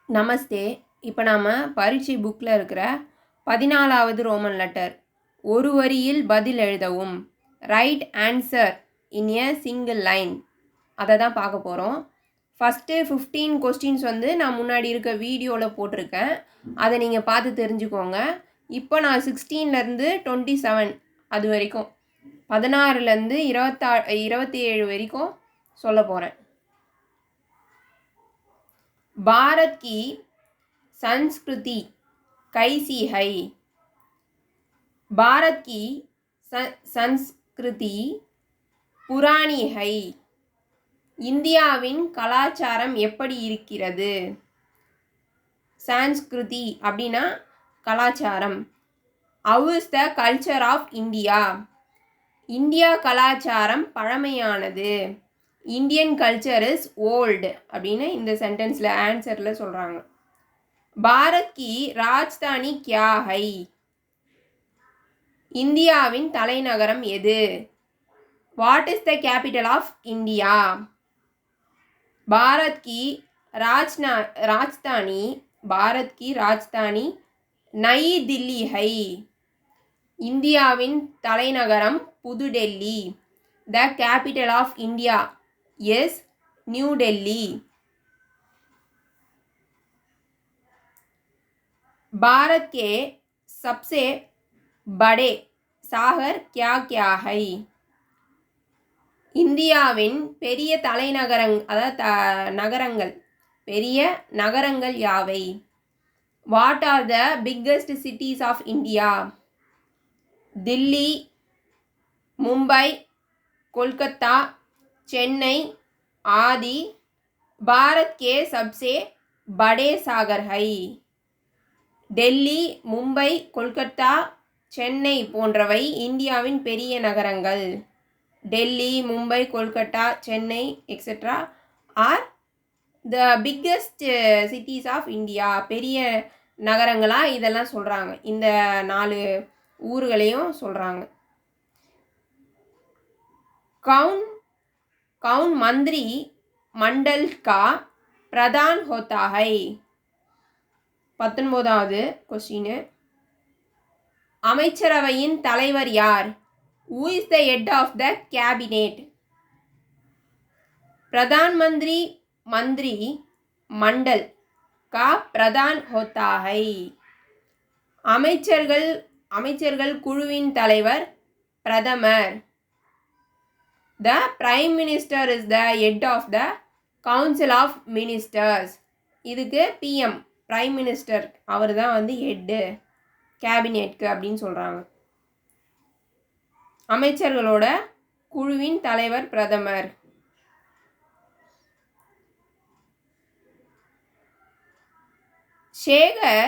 நமஸ்தே. இப்போ நாம் பரீட்சை புக்கில் இருக்கிற 14வது ரோமன் லெட்டர் ஒரு வரியில் பதில் எழுதவும், right answer in a single line, அதை தான் பார்க்க போகிறோம். ஃபஸ்ட்டு 15 கொஸ்டின்ஸ் நான் முன்னாடி இருக்க வீடியோவில் போட்டிருக்கேன். அதை நீங்கள் பார்த்து தெரிஞ்சுக்கோங்க. இப்போ நான் 16லேருந்து 27 அது வரைக்கும் 16லேருந்து 27 வரைக்கும் சொல்ல போகிறேன். भारत की संस्कृति कैसी है? भारत की संस्कृति पुरानी है. இந்தியாவின் கலாச்சாரம் எப்படி இருக்கிறது? சன்ஸ்கிருதி அப்படின்னா கலாச்சாரம். How is the culture of India? India கலாச்சாரம் பழமையானது. இந்தியன் கல்ச்சர் இஸ் ஓல்டு அப்படின்னு இந்த சென்டென்ஸில் ஆன்சரில் சொல்கிறாங்க. பாரத் கி ராஜ்தானி கியா ஹை? இந்தியாவின் தலைநகரம் எது? What is the capital of India? Bharat கி ராஜ்தானி நயி தில்லி ஹை. இந்தியாவின் தலைநகரம் Pudhudelli. The capital of India is New Delhi. Bharat के सबसे बड़े सागर क्या क्या है? இந்தியாவின் பெரிய நகரங்கள் பெரிய நகரங்கள் யாவை? What are the biggest cities of India? Dilli, Mumbai, Kolkata, Chennai आदि. भारत के सबसे बड़े सागर है. டெல்லி, மும்பை, கொல்கத்தா, சென்னை போன்றவை இந்தியாவின் பெரிய நகரங்கள். Delhi, Mumbai, Kolkata, Chennai etcetera are the biggest cities of India. பெரிய நகரங்களாக இதெல்லாம் சொல்கிறாங்க. இந்த 4 ஊர்களையும் சொல்கிறாங்க. कौन मंत्री मंडल का प्रधान होता है? 19வது क्वेश्चन. அமைச்சரவையின் தலைவர் யார்? Who is the head of the cabinet? प्रधानमंत्री मंत्री मंडल का प्रधान होता है. அமைச்சர்கள் குழுவின் தலைவர் பிரதமர். The Prime Minister is the head of the Council of Ministers. இதுக்கு PM Prime Minister அவர் தான் ஹெட்டு கேபினெட்க்கு அப்படின்னு சொல்கிறாங்க. அமைச்சர்களோட குழுவின் தலைவர் பிரதமர். शेखर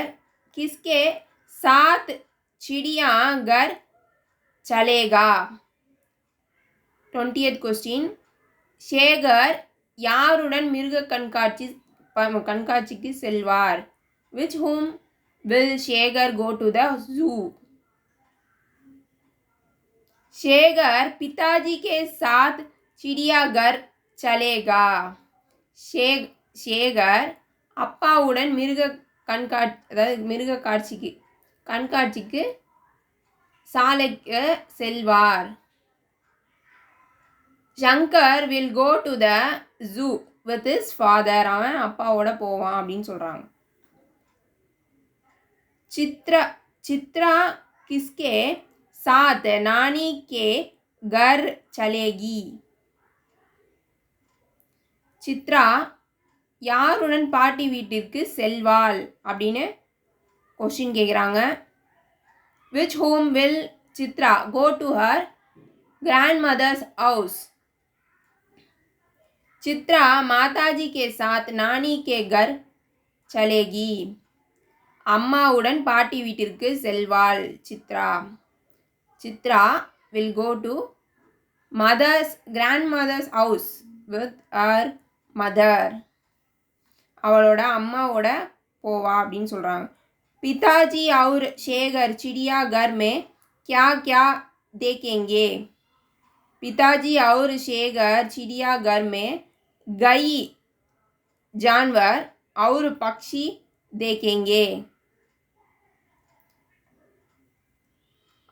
किसके साथ चिड़ियाघर चलेगा? 20th question. சேகர் யாருடன் மிருக கண்காட்சிக்கு செல்வார்? With whom will Shekhar go to the zoo? Shekhar पिताजी के साथ चिड़ियाघर चलेगा. சேகர் அப்பாவுடன் மிருக கண்காட்சிக்கு சாலைக்கு செல்வார். Shankar will go to the zoo with his father. அவன் அப்பாவோட போவான் அப்படின்னு சொல்கிறாங்க. சித்ரா கிஸ்கே சாத் நானி கே கர் சலேகி? சித்ரா யாருடன் பாட்டி வீட்டிற்கு செல்வாள் அப்படின்னு கொஸ்டின் கேட்குறாங்க. Which home will Chitra go to her grandmother's house? Chitra माताजी के साथ नानी के घर चलेगी. அம்மாவுடன் பாட்டி வீட்டிற்கு செல்வாள் Chitra will go to grandmother's house with her mother. அவளோட அம்மாவோட போவா அப்படின்னு சொல்கிறாங்க. पिताजी और शेखर चिड़ियाघर में क्या क्या देखेंगे? पिताजी और शेखर चिड़ियाघर में कई जानवर और पक्षी देखेंगे.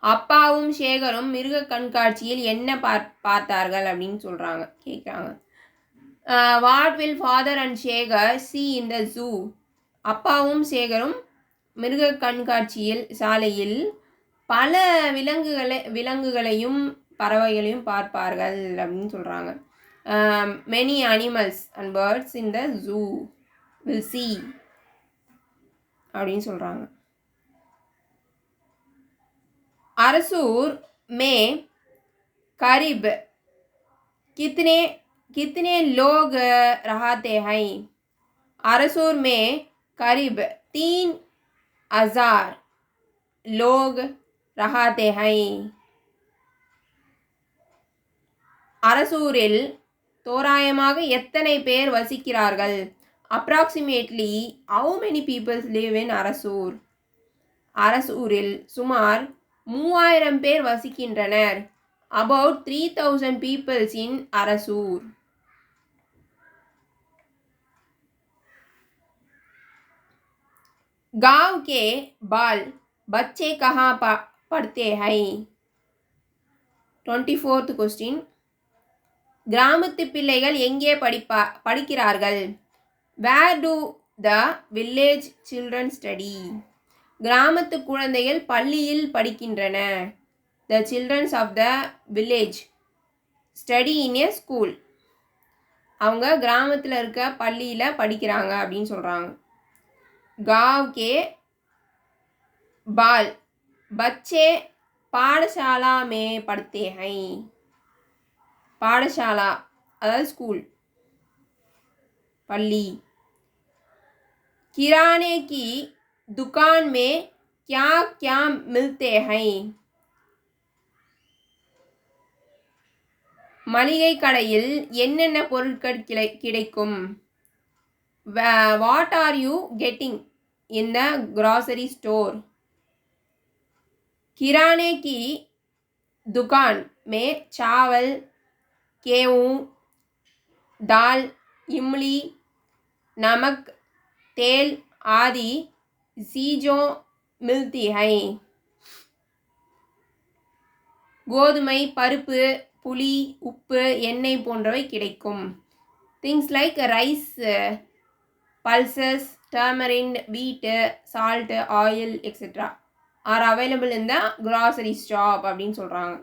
அப்பாவும் சேகரும் மிருக கண்காட்சியில் என்ன பார்த்தார்கள் அப்படின்னு சொல்கிறாங்க கேட்குறாங்க. What will father and Shekar see in the zoo. அப்பாவும் சேகரும் மிருக கண்காட்சியில் சாலையில் பல விலங்குகளையும் பறவைகளையும் பார்ப்பார்கள் அப்படின்னு சொல்கிறாங்க. Many animals and birds in the zoo will see அப்படின்னு சொல்கிறாங்க. அரசூர் में करीब कितने लोग रहते हैं. அரசூர் में करीब 3000 लोग रहते हैं. அரசூரில் தோராயமாக எத்தனை பேர் வசிக்கிறார்கள். approximately how many people live in Arasur. அரசூரில் சுமார் 3000 பேர் வசிக்கின்றனர். about 3000 people in Arasur. गांव के बाल बच्चे कहाँ पढ़ते हैं. 24th question. கிராமத்து பிள்ளைகள் எங்கே படிக்கிறார்கள். where do the village children study. கிராமத்து குழந்தைகள் பள்ளியில் படிக்கின்றன. the children of the village study in a school. அவங்க கிராமத்தில் இருக்க பள்ளியில் படிக்கிறாங்க அப்படின்னு சொல்கிறாங்க. गांव के बाल बच्चे पाठशाला में पढ़ते हैं. पाठशाला अर्थात स्कूल पल्ली. किराने की दुकान में क्या क्या मिलते हैं. மளிகை கடையில் என்னென்ன பொருட்கள் கிடைக்கும். what are you getting in the grocery store. किराने की दुकान में चावल गेहूँ दाल इमली नमक तेल आदि चीज़ों मिलती हैं. கோதுமை பருப்பு புளி உப்பு எண்ணெய் போன்றவை கிடைக்கும். things like rice pulses tamarind wheat salt oil etc are available in the grocery shop அப்படின்னு சொல்கிறாங்க.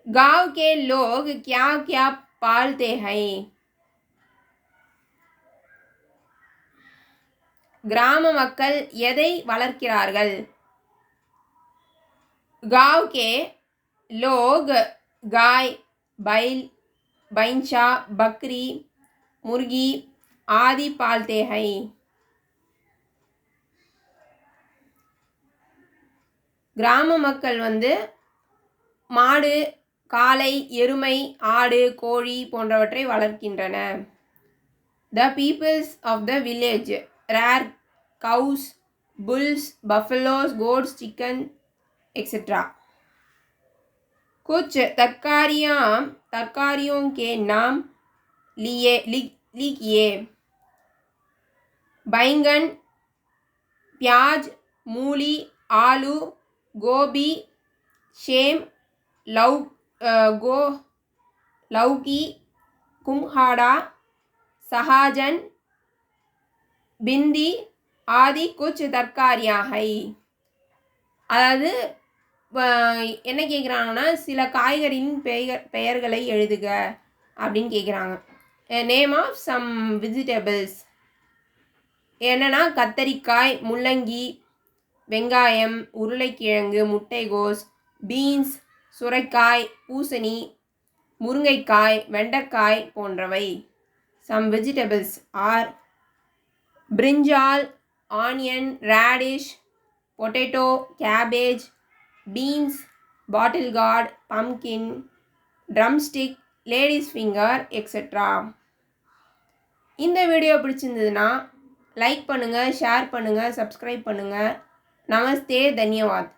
गांव के लोग क्या क्या पालते हैं. கிராம மக்கள் எதை வளர்க்கிறார்கள். गांव के लोग गाय बैल भैंसा बकरी मुर्गी आदि पालते हैं. கிராம மக்கள் மாடு காளை எருமை ஆடு கோழி போன்றவற்றை வளர்க்கின்றன. the peoples of the village rear cows bulls buffaloes goats chicken etc. कुछ तरकारियों के नाम लिखिए. बैंगन प्याज मूली आलू गोभी सेम लौकी कुम्हाड़ा सहाजन भिंडी आदि कुछ तरकारियाँ हैं. அதாவது என்ன கேட்குறாங்கன்னா சில காய்கறியின் பெயர்களை எழுதுக அப்படின்னு கேட்குறாங்க. நேம் ஆஃப் சம் வெஜிடபிள்ஸ் என்னென்னா கத்தரிக்காய் முள்ளங்கி வெங்காயம் உருளைக்கிழங்கு முட்டைகோஸ் பீன்ஸ் சுரைக்காய் பூசணி முருங்கைக்காய் வெண்டைக்காய் போன்றவை. Some vegetables are brinjal onion radish potato cabbage beans bottle gourd pumpkin drumstick ladies finger etc. இந்த வீடியோ பிடிச்சிருந்ததுன்னா லைக் பண்ணுங்கள் ஷேர் பண்ணுங்கள் சப்ஸ்கிரைப் பண்ணுங்கள். நமஸ்தே தன்யவாத்.